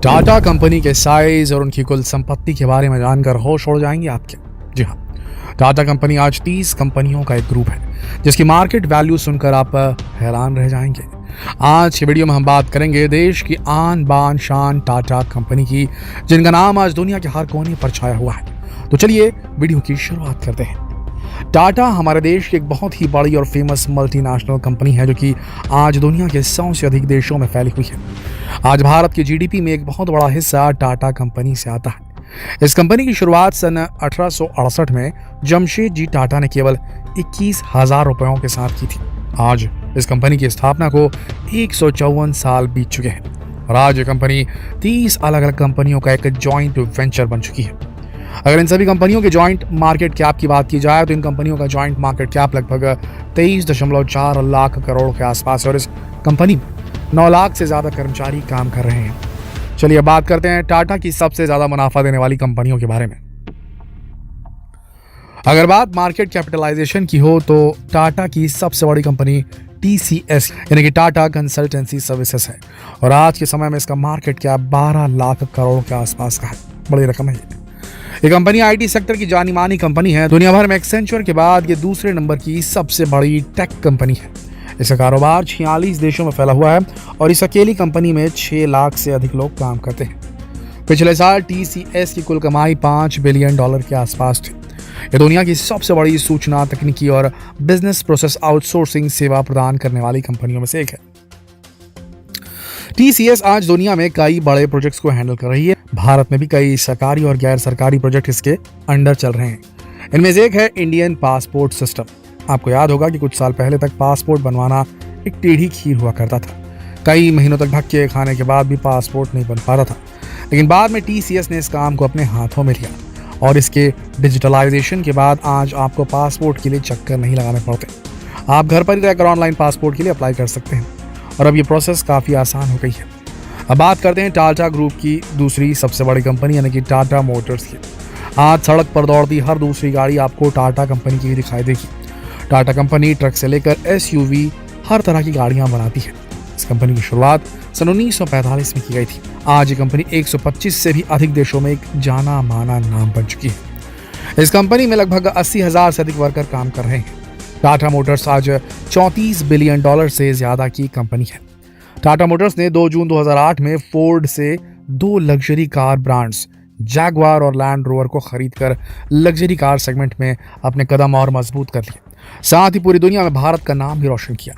Tata company के size और उनकी कुल संपत्ति के बारे में जानकर होश उड़ जाएंगे आपके। जी हाँ, टाटा कंपनी आज 30 कंपनियों का एक ग्रुप है जिसकी मार्केट वैल्यू सुनकर आप हैरान रह जाएंगे। आज की वीडियो में हम बात करेंगे देश की आन बान शान टाटा कंपनी की, जिनका नाम आज दुनिया के हर कोने पर छाया हुआ है। तो चलिए वीडियो की शुरुआत करते हैं। टाटा हमारे देश की एक बहुत ही बड़ी और फेमस मल्टीनेशनल कंपनी है जो कि आज दुनिया के 100 से अधिक देशों में फैली हुई है। आज भारत की जीडीपी में एक बहुत बड़ा हिस्सा टाटा कंपनी से आता है। इस कंपनी की शुरुआत सन 1868 में जमशेद जी टाटा ने केवल 21,000 रुपयों के साथ की थी। आज इस कंपनी की स्थापना को 154 साल बीत चुके हैं और आज ये कंपनी 30 अलग अलग कंपनियों का एक जॉइंट वेंचर बन चुकी है। अगर इन सभी कंपनियों के जॉइंट मार्केट कैप की बात की जाए तो इन कंपनियों का जॉइंट मार्केट कैप लगभग 23.4 लाख करोड़ के आसपास है और इस कंपनी में 9 लाख से ज्यादा कर्मचारी काम कर रहे हैं। चलिए अब बात करते हैं टाटा की सबसे ज्यादा मुनाफा देने वाली कंपनियों के बारे में। अगर बात मार्केट कैपिटलाइजेशन की हो तो टाटा की सबसे बड़ी कंपनी TCS यानी कि टाटा कंसल्टेंसी सर्विसेज है और आज के समय में इसका मार्केट कैप 12 लाख करोड़ के आसपास का है। बड़ी रकम है ये कंपनी आईटी सेक्टर की जानी मानी कंपनी है। दुनिया भर में एक्सेंचर के बाद ये दूसरे नंबर की सबसे बड़ी टेक कंपनी है। इसका कारोबार 46 देशों में फैला हुआ है और इस अकेली कंपनी में 6 लाख से अधिक लोग काम करते हैं। पिछले साल TCS की कुल कमाई $5 बिलियन के आसपास थी। ये दुनिया की सबसे बड़ी सूचना तकनीकी और बिजनेस प्रोसेस आउटसोर्सिंग सेवा प्रदान करने वाली कंपनियों में से एक है। TCS आज दुनिया में कई बड़े प्रोजेक्ट्स को हैंडल कर रही है। भारत में भी कई सरकारी और गैर सरकारी प्रोजेक्ट इसके अंडर चल रहे हैं। इनमें से एक है इंडियन पासपोर्ट सिस्टम। आपको याद होगा कि कुछ साल पहले तक पासपोर्ट बनवाना एक टेढ़ी खीर हुआ करता था। कई महीनों तक धक्के खाने के बाद भी पासपोर्ट नहीं बन पाता था, लेकिन बाद में TCS ने इस काम को अपने हाथों में लिया और इसके डिजिटलाइजेशन के बाद आज आपको पासपोर्ट के लिए चक्कर नहीं लगाने पड़ते। आप घर पर ही रहकर ऑनलाइन पासपोर्ट के लिए अप्लाई कर सकते हैं और अब ये प्रोसेस काफ़ी आसान हो गई है। अब बात करते हैं टाटा ग्रुप की दूसरी सबसे बड़ी कंपनी यानी कि टाटा मोटर्स की। आज सड़क पर दौड़ती हर दूसरी गाड़ी आपको टाटा कंपनी की दिखाई देगी। टाटा कंपनी ट्रक से लेकर SUV हर तरह की गाड़ियां बनाती है। इस कंपनी की शुरुआत सन 1945 में की गई थी। आज ये कंपनी 125 से भी अधिक देशों में एक जाना माना नाम बन चुकी है। इस कंपनी में लगभग 80,000 से अधिक वर्कर काम कर रहे हैं। टाटा मोटर्स आज $34 बिलियन से ज्यादा की कंपनी है। टाटा मोटर्स ने 2 जून 2008 में फोर्ड से 2 लग्जरी कार ब्रांड्स जैगवार और लैंड रोवर को खरीदकर लग्जरी कार सेगमेंट में अपने कदम और मजबूत कर लिए, साथ ही पूरी दुनिया में भारत का नाम भी रोशन किया।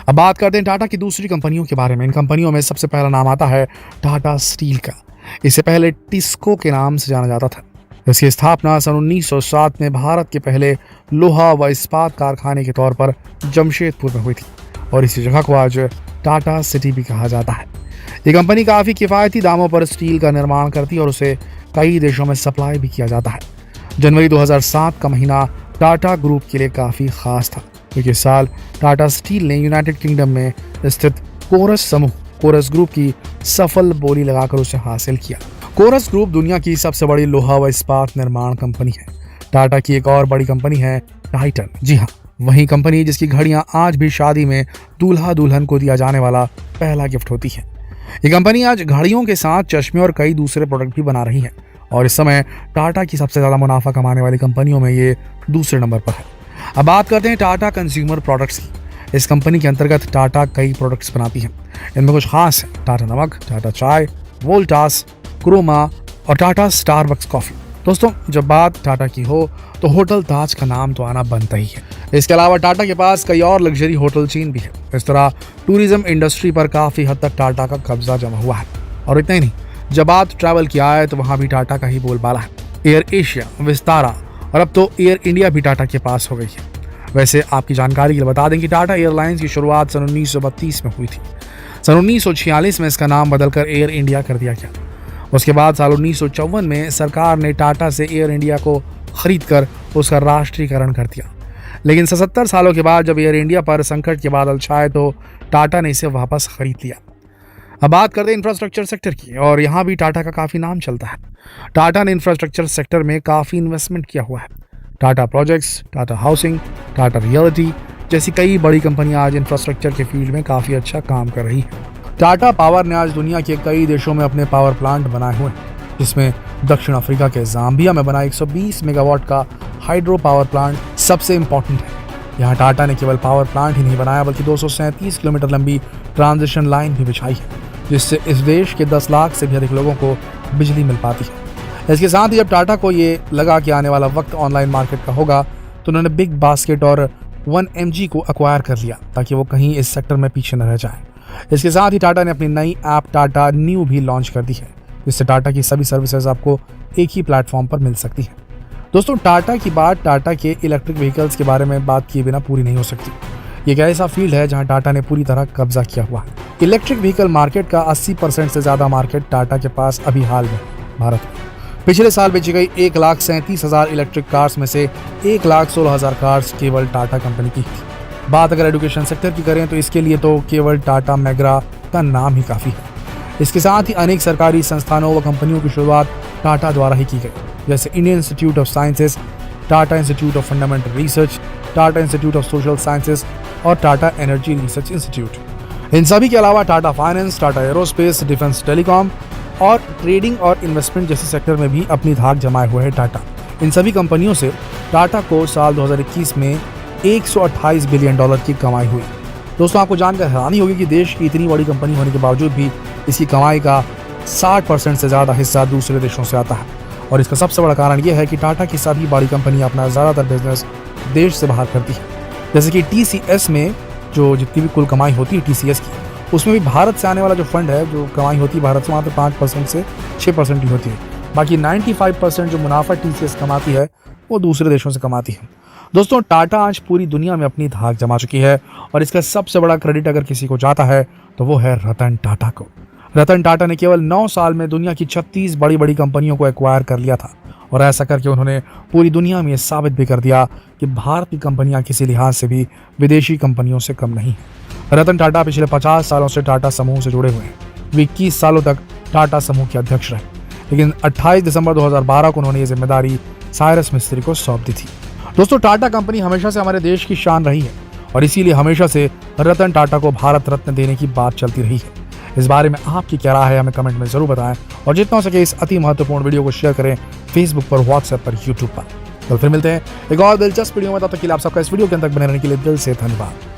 अब बात करते हैं टाटा की दूसरी कंपनियों के बारे में। इन कंपनियों में सबसे पहला नाम आता है टाटा स्टील का। इसे पहले टिस्को के नाम से जाना जाता था। इसकी स्थापना सन 1907 में भारत के पहले लोहा व इस्पात कारखाने के तौर पर जमशेदपुर में हुई थी और इसी जगह को आज टाटा सिटी भी कहा जाता है। ये कंपनी काफ़ी किफ़ायती दामों पर स्टील का निर्माण करती है और उसे कई देशों में सप्लाई भी किया जाता है। जनवरी 2007 का महीना टाटा ग्रुप के लिए काफ़ी खास था क्योंकि इस साल टाटा स्टील ने यूनाइटेड किंगडम में स्थित कोरस ग्रुप की सफल बोली लगाकर उसे हासिल किया। कोरस ग्रुप दुनिया की सबसे बड़ी लोहा व इस्पात निर्माण कंपनी है। टाटा की एक और बड़ी कंपनी है टाइटन। जी हाँ, वही कंपनी जिसकी घड़ियां आज भी शादी में दूल्हा दुल्हन को दिया जाने वाला पहला गिफ्ट होती है। ये कंपनी आज घड़ियों के साथ चश्मे और कई दूसरे प्रोडक्ट भी बना रही है और इस समय टाटा की सबसे ज्यादा मुनाफा कमाने वाली कंपनियों में ये दूसरे नंबर पर है। अब बात करते हैं टाटा कंज्यूमर प्रोडक्ट्स की। इस कंपनी के अंतर्गत टाटा कई प्रोडक्ट्स बनाती है। इनमें कुछ खास है: टाटा नमक, टाटा चाय, वोल्टास, क्रोमा और टाटा स्टारबक्स कॉफी। दोस्तों, जब बात टाटा की हो तो होटल ताज का नाम तो आना बनता ही है। इसके अलावा टाटा के पास कई और लग्जरी होटल चेन भी है। इस तरह टूरिज्म इंडस्ट्री पर काफ़ी हद तक टाटा का कब्जा जमा हुआ है। और इतना ही नहीं, जब बात ट्रैवल की आए तो वहाँ भी टाटा का ही बोलबाला है। एयर एशिया, विस्तारा और अब तो एयर इंडिया भी टाटा के पास हो गई है। वैसे आपकी जानकारी के लिए बता दें कि टाटा एयरलाइंस की शुरुआत सन 1932 में हुई थी। सन 1946 में इसका नाम बदलकर एयर इंडिया कर दिया गया। उसके बाद साल 1954 में सरकार ने टाटा से एयर इंडिया को खरीदकर उसका राष्ट्रीयकरण कर दिया। लेकिन 77 सालों के बाद जब एयर इंडिया पर संकट के बादल छाए तो टाटा ने इसे वापस खरीद लिया। अब बात करते हैं इंफ्रास्ट्रक्चर सेक्टर की और यहाँ भी टाटा का काफ़ी नाम चलता है। टाटा ने इंफ्रास्ट्रक्चर सेक्टर में काफ़ी इन्वेस्टमेंट किया हुआ है। Tata projects, Tata housing, Tata realty जैसी कई बड़ी कंपनियां आज इंफ्रास्ट्रक्चर के फील्ड में काफ़ी अच्छा काम कर रही हैं। टाटा पावर ने आज दुनिया के कई देशों में अपने पावर प्लांट बनाए हुए हैं, जिसमें दक्षिण अफ्रीका के जाम्बिया में बना 120 मेगावाट का हाइड्रो पावर प्लांट सबसे इंपॉर्टेंट है। यहाँ टाटा ने केवल पावर प्लांट ही नहीं बनाया बल्कि 237 किलोमीटर लंबी ट्रांजिशन लाइन भी बिछाई है, जिससे इस देश के 10 लाख से भी अधिक लोगों को बिजली मिल पाती है। इसके साथ ही जब टाटा को ये लगा कि आने वाला वक्त ऑनलाइन मार्केट का होगा, तो उन्होंने बिग बास्केट और 1mg को एक्वायर कर लिया ताकि वो कहीं इस सेक्टर में पीछे न रह जाए। इसके साथ ही टाटा ने अपनी नई ऐप टाटा न्यू भी लॉन्च कर दी है, जिससे टाटा की सभी सर्विसेज आपको एक ही प्लेटफॉर्म पर मिल सकती है। दोस्तों, टाटा की बात टाटा के इलेक्ट्रिक व्हीकल्स के बारे में बात किए बिना पूरी नहीं हो सकती। ये एक ऐसा फील्ड है जहां टाटा ने पूरी तरह कब्जा किया हुआ है। इलेक्ट्रिक व्हीकल मार्केट का 80% से ज्यादा मार्केट टाटा के पास अभी हाल में भारत में। पिछले साल बेची गई 1,37,000 इलेक्ट्रिक कार्स में से 1,16,000 कार्स केवल टाटा कंपनी की थी। बात अगर एजुकेशन सेक्टर की करें तो इसके लिए तो केवल टाटा मैग्रा का नाम ही काफ़ी है। इसके साथ ही अनेक सरकारी संस्थानों व कंपनियों की शुरुआत टाटा द्वारा ही की गई, जैसे Indian institute of sciences, Tata institute of fundamental research, Tata institute of social sciences और टाटा एनर्जी रिसर्च इंस्टीट्यूट। इन सभी के अलावा Tata finance, Tata aerospace, defence, telecom और ट्रेडिंग और इन्वेस्टमेंट जैसे सेक्टर में भी अपनी धाक जमाए हुए है टाटा। इन सभी कंपनियों से टाटा को साल 2021 में $128 बिलियन की कमाई हुई। दोस्तों, आपको जानकर हैरानी होगी कि देश की इतनी बड़ी कंपनी होने के बावजूद भी इसकी कमाई का 60% से ज़्यादा हिस्सा दूसरे देशों से आता है। और इसका सबसे बड़ा कारण यह है कि टाटा की सभी बड़ी कंपनियां अपना ज़्यादातर बिजनेस देश से बाहर करती है। जैसे कि TCS में जो जितनी भी कुल कमाई होती है TCS की, उसमें भी भारत से आने वाला जो फंड है, जो कमाई होती है भारत से मात्र 5% से 6% ही होती है। बाकी 95% जो मुनाफा TCS कमाती है वो दूसरे देशों से कमाती है। दोस्तों, टाटा आज पूरी दुनिया में अपनी धाक जमा चुकी है और इसका सबसे बड़ा क्रेडिट अगर किसी को जाता है तो वो है रतन टाटा को। रतन टाटा ने केवल 9 साल में दुनिया की 36 बड़ी बड़ी कंपनियों को एक्वायर कर लिया था और ऐसा करके उन्होंने पूरी दुनिया में ये साबित भी कर दिया कि भारत की कंपनियां किसी लिहाज से भी विदेशी कंपनियों से कम नहीं है। रतन टाटा पिछले 50 सालों से टाटा समूह से जुड़े हुए हैं। वे 21 सालों तक टाटा समूह के अध्यक्ष रहे, लेकिन 28 दिसंबर 2012 को उन्होंने ये जिम्मेदारी साइरस मिस्त्री को सौंप दी थी। दोस्तों, टाटा कंपनी हमेशा से हमारे देश की शान रही है और इसीलिए हमेशा से रतन टाटा को भारत रत्न देने की बात चलती रही है। इस बारे में आपकी क्या राय है हमें कमेंट में जरूर बताएं और जितना हो सके इस अति महत्वपूर्ण वीडियो को शेयर करें फेसबुक पर, व्हाट्सएप पर, यूट्यूब पर। तो फिर मिलते हैं एक और दिलचस्प वीडियो में। तब तक के लिए आप सबका इस वीडियो के अंत तक बने रहने के लिए दिल से धन्यवाद।